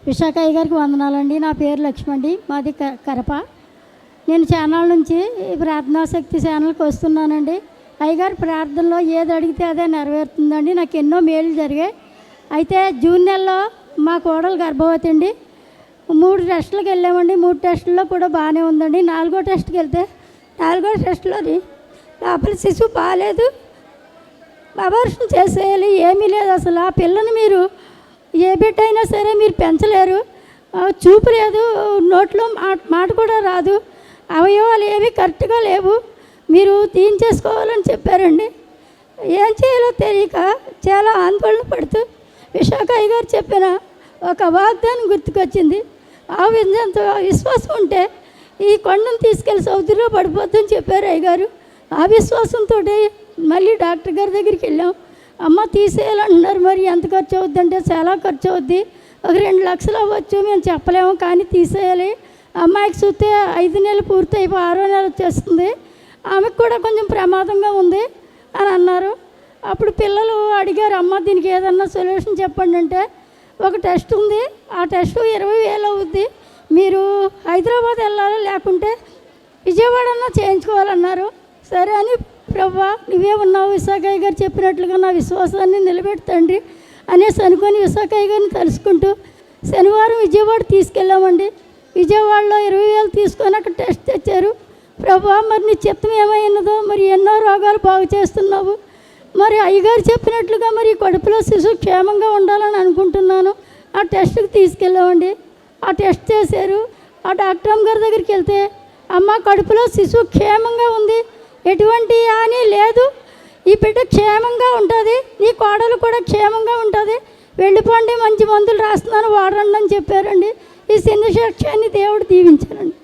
విశాఖ అయ్య గారికి వందనాలండి. నా పేరు లక్ష్మండి, మాది కరప. నేను ఛానల్ నుంచి ప్రార్థనాశక్తి ఛానల్కి వస్తున్నానండి. అయ్యగారు ప్రార్థనలో ఏది అడిగితే అదే నెరవేరుతుందండి. నాకు ఎన్నో మేలు జరిగాయి. అయితే జూన్ నెలలో మా కోడలు గర్భవతి అండి. 3 టెస్టులకు వెళ్ళామండి. 3 టెస్టుల్లో కూడా బాగానే ఉందండి. 4వ టెస్ట్కి వెళ్తే 4వ టెస్టులోని లోపల శిశువు బాగాలేదు, అబార్షన్ చేసేయాలి, ఏమీ లేదు. అసలు ఆ పిల్లని మీరు ఏ బిడ్డ అయినా సరే మీరు పెంచలేరు. చూపు లేదు, నోట్లో మాట కూడా రాదు, అవయవాలు ఏవి కరెక్ట్గా లేవు, మీరు తీయించేసుకోవాలని చెప్పారండి. ఏం చేయాలో తెలియక చాలా ఆందోళన పడుతూ విశాఖ అయ్య గారు చెప్పిన ఒక వాగ్దానం గుర్తుకొచ్చింది. ఆ విధంతో విశ్వాసం ఉంటే ఈ కొండను తీసుకెళ్ళి సముద్రంలో పడిపోద్దని చెప్పారు అయ్యగారు. ఆ విశ్వాసంతో మళ్ళీ డాక్టర్ గారి దగ్గరికి వెళ్ళాం. అమ్మ తీసేయాలంటున్నారు, మరి ఎంత ఖర్చు అవుద్ది అంటే చాలా ఖర్చు అవుద్ది, ఒక 2 లక్షలు అవ్వచ్చు, మేము చెప్పలేము, కానీ తీసేయాలి. అమ్మాయికి చూస్తే 5 నెలలు పూర్తయి 6వ నెల వచ్చేస్తుంది, ఆమెకు కూడా కొంచెం ప్రమాదంగా ఉంది అని అన్నారు. అప్పుడు పిల్లలు అడిగారు, అమ్మ దీనికి ఏదన్నా సొల్యూషన్ చెప్పండి అంటే, ఒక టెస్ట్ ఉంది, ఆ టెస్ట్ 20,000 అవుద్ది, మీరు హైదరాబాద్ వెళ్ళాలి, లేకుంటే విజయవాడన్నా చేయించుకోవాలన్నారు. సరే అని, ప్రభువా నువ్వే ఉన్నావు, విశాఖ అయ్య గారు చెప్పినట్లుగా నా విశ్వాసాన్ని నిలబెడతండి అనేసి అనుకొని విశాఖ అయ్య గారిని తలుసుకుంటూ శనివారం విజయవాడ తీసుకెళ్ళామండి. విజయవాడలో 20,000 తీసుకొని అక్కడ టెస్ట్ తెచ్చారు. ప్రభువా మరి నీ చిత్తం ఏమైనదో, మరి ఎన్నో రోగాలు బాగు చేస్తున్నావు, మరి అయ్యగారు చెప్పినట్లుగా మరి కడుపులో శిశువు క్షేమంగా ఉండాలని అనుకుంటున్నాను. ఆ టెస్ట్కి తీసుకెళ్ళామండి. ఆ టెస్ట్ చేశారు. ఆ డాక్టర్ అమ్మ గారి దగ్గరికి వెళ్తే, అమ్మ కడుపులో శిశువు క్షేమంగా ఉంది, ఎటువంటి హాని లేదు, ఈ బిడ్డ క్షేమంగా ఉంటుంది, నీ కోడలు కూడా క్షేమంగా ఉంటుంది, వెళ్ళిపోండి, మంచి మందులు రాస్తున్నాను వాడండి అని చెప్పారండి. ఈ చిన్న సాక్ష్యాన్ని దేవుడు దీవించారండి.